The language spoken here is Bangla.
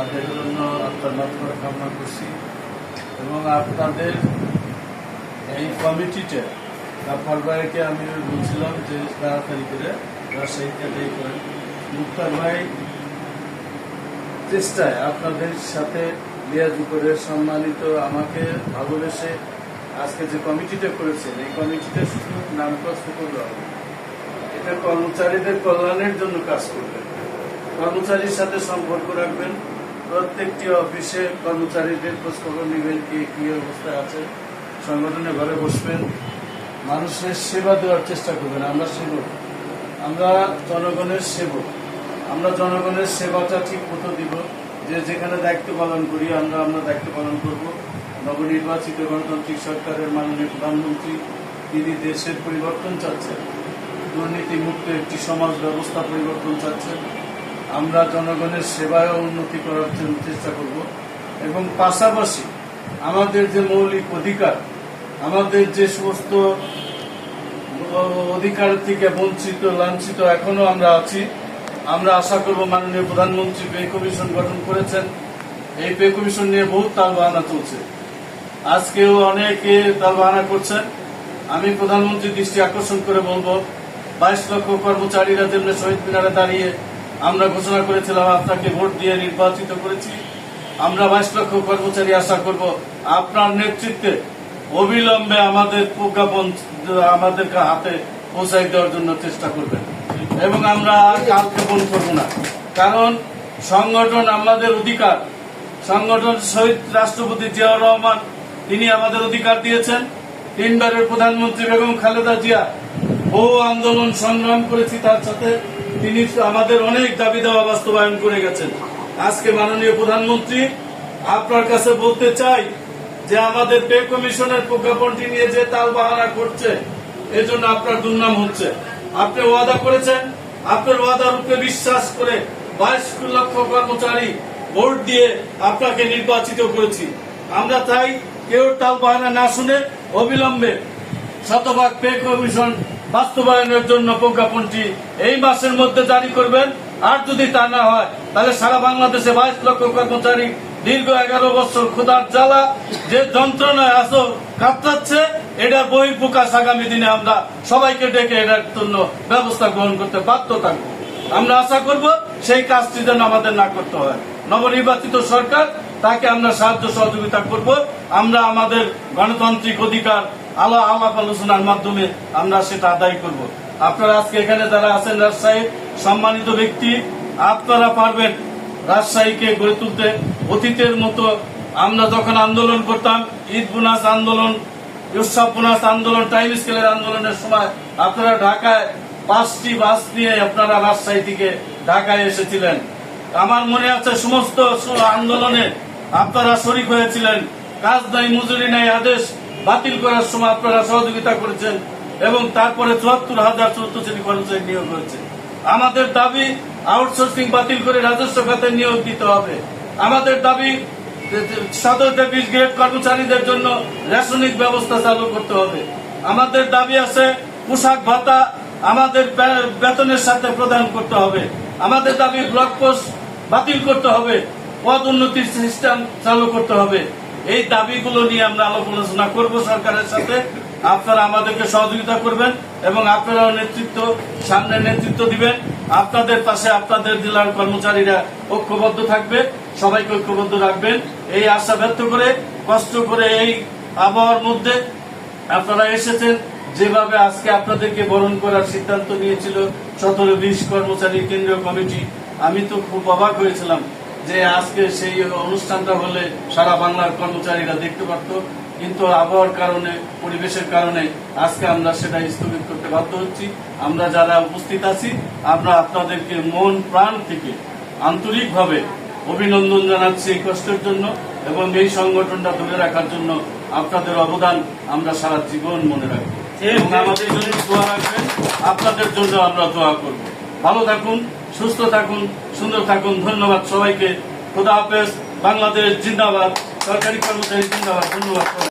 তাদের জন্য আত্মার মাত্রা কামনা করছি এবং আপনাদের এই কমিটিতে গাফফার ভাইকে আমি বলছিলাম যে তাড়াতাড়ি করে রাজশাহীতে দেই করেন। মুক্তার ভাই চেষ্টায় আপনাদের সাথে লিয়াজ করে সম্মানিত আমাকে ভালোবেসে আজকে যে কমিটিটা করেছেন এই কমিটিটা শুধু নামপ্রস্ত করলে হবে, এটা কর্মচারীদের কল্যাণের জন্য কাজ করবেন, কর্মচারীর সাথে সম্পর্ক রাখবেন, প্রত্যেকটি অফিসে কর্মচারীদের খোঁজখবর নেবেন, কে কি অবস্থায় আছে, সংগঠনে ঘরে বসবেন, মানুষের সেবা দেওয়ার চেষ্টা করবেন। আমরা সেবক, আমরা জনগণের সেবক, আমরা জনগণের সেবাটা ঠিক মতো দিব। যে যেখানে দায়িত্ব পালন করি আমরা দায়িত্ব পালন করব। নবনির্বাচিত গণতান্ত্রিক সরকারের মাননীয় প্রধানমন্ত্রী তিনি দেশের পরিবর্তন চাচ্ছেন, দুর্নীতি মুক্ত একটি সমাজ ব্যবস্থা পরিবর্তন চাচ্ছেন। আমরা জনগণের সেবায় উন্নতি করার জন্য চেষ্টা করব এবং পাশাপাশি আমাদের যে মৌলিক অধিকার, আমাদের যে সমস্ত অধিকার থেকে বঞ্চিত লাঞ্ছিত এখনো আমরা আছি, আমরা আশা করব মাননীয় প্রধানমন্ত্রী পে কমিশন গঠন করেছেন, এই পে কমিশন নিয়ে বহু তালবাহানা চলছে, আজকেও অনেকে তালবাহানা করছেন। আমি প্রধানমন্ত্রীর দৃষ্টি আকর্ষণ করে বলবো 22 লক্ষ কর্মচারীরা যেমনি শহীদ মিনারে দাঁড়িয়ে আমরা ঘোষণা করেছিলাম আপনাকে ভোট দিয়ে নির্বাচিত করেছি, আমরা 22 লক্ষ কর্মচারী আশা করব আপনার নেতৃত্বে অবিলম্বে আমাদের প্রজ্ঞাপন আমাদের হাতে পৌঁছাই দেওয়ার জন্য চেষ্টা করবেন এবং আমরা আর কালক্ষেপণ করব না, কারণ সংগঠন আমাদের অধিকার। সংগঠন শহীদ রাষ্ট্রপতি জিয়াউর রহমান তিনি আমাদের অধিকার দিয়েছেন, 3 বারের প্রধানমন্ত্রী বেগম খালেদা জিয়া বহু আন্দোলন সংগ্রাম করেছি তার সাথে, তিনি আমাদের অনেক দাবি দেওয়া বাস্তবায়ন করে গেছেন। আজকে মাননীয় প্রধানমন্ত্রী আপনার কাছে বলতে চাই যে আমাদের পে কমিশনের প্রজ্ঞাপনটি নিয়ে যে তালবাহানা করছে এজন্য আপনার দুর্নাম হচ্ছে। আপনি ওয়াদা করেছেন, আপনার ওয়াদার উপরে বিশ্বাস করে 22 লক্ষ কর্মচারী ভোট দিয়ে আপনাকে নির্বাচিত করেছি। আমরা চাই কেউ তালবাহানা না শুনে অবিলম্বে শতভাগ পে কমিশন বাস্তবায়নের জন্য প্রজ্ঞাপনটি এই মাসের মধ্যে জারি করবেন। আর যদি তা না হয় তাহলে সারা বাংলাদেশে 22 লক্ষ কর্মচারী দীর্ঘ 11 বছর ক্ষুধার জ্বালা যে যন্ত্রণায় আসো কাতরাচ্ছে, এটার বহিঃপ্রকাশ আগামী দিনে আমরা সবাইকে ডেকে এটার জন্য ব্যবস্থা গ্রহণ করতে বাধ্য থাকবো। আমরা আশা করব সেই কাজটি যেন আমাদের না করতে হয়। নবনির্বাচিত সরকার তাকে আমরা সাহায্য সহযোগিতা করব। আমরা আমাদের গণতান্ত্রিক অধিকার আলাপ আলোচনার মাধ্যমে আমরা সেটা আদায় করব। আপনারা আজকে এখানে যারা আছেন রাজশাহীর সম্মানিত ব্যক্তি, আপনারা পারবেন রাজশাহীকে গড়ে তুলতে। অতীতের মতো আমরা যখন আন্দোলন করতাম, ঈদ বোনাস আন্দোলন, উৎসব বোনাস আন্দোলন, টাইম স্কেলের আন্দোলনের সময় আপনারা ঢাকায় 5টি বাস নিয়ে আপনারা রাজশাহী থেকে ঢাকায় এসেছিলেন। আমার মনে আছে সমস্ত আন্দোলনে আপনারা শরিক হয়েছিলেন। কাজ নাই মজুরি নাই আদেশ বাতিল করার সময় আপনারা সহযোগিতা করেছেন এবং তারপরে 74,000 চতুর্থ শ্রেণী কর্মচারী নিয়োগ হয়েছে। আমাদের দাবি আউটসোর্সিং বাতিল করে রাজস্ব খাতে নিয়োগ দিতে হবে। আমাদের দাবি 17-20 গ্রেড কর্মচারীদের জন্য রেশনিক ব্যবস্থা চালু করতে হবে। আমাদের দাবি আছে পোশাক ভাতা আমাদের বেতনের সাথে প্রদান করতে হবে। আমাদের দাবি ব্লক পোস্ট বাতিল করতে হবে, পদ উন্নতির সিস্টেম চালু করতে হবে। এই দাবিগুলো নিয়ে আমরা আলাপ আলোচনা করব সরকারের সাথে। আপনারা আমাদেরকে সহযোগিতা করবেন এবং আপনারাও সামনে নেতৃত্ব দিবেন। আপনাদের পাশে আপনাদের জেলার কর্মচারীরা ঐক্যবদ্ধ থাকবে, সবাইকে ঐক্যবদ্ধ রাখবেন। এই আশা ব্যক্ত করে কষ্ট করে এই আবহাওয়ার মধ্যে আপনারা এসেছেন, যেভাবে আজকে আপনাদেরকে বরণ করার সিদ্ধান্ত নিয়েছিল 17-20 কর্মচারী কেন্দ্রীয় কমিটি, আমি তো খুব অবাক হয়েছিলাম যে আজকে সেই অনুষ্ঠানটা হলে সারা বাংলার কর্মচারীরা দেখতে পারত, কিন্তু আবহাওয়ার কারণে পরিবেশের কারণে আজকে আমরা সেটা স্থগিত করতে বাধ্য হচ্ছি। আমরা যারা উপস্থিত আছি আমরা আপনাদেরকে মন প্রাণ থেকে আন্তরিকভাবে অভিনন্দন জানাচ্ছি এই কষ্টের জন্য এবং এই সংগঠনটা ধরে রাখার জন্য আপনাদের অবদান আমরা সারা জীবন মনে রাখবো এবং আমাদের জন্য দোয়া রাখবেন। আপনাদের জন্য আমরা দোয়া করব। ভালো থাকুন, সুস্থ থাকুন, সুন্দর থাকুন। ধন্যবাদ সবাইকে। খোদা হাফেজ। বাংলাদেশ জিন্দাবাদ। সরকারি কর্মচারী জিন্দাবাদ। ধন্যবাদ।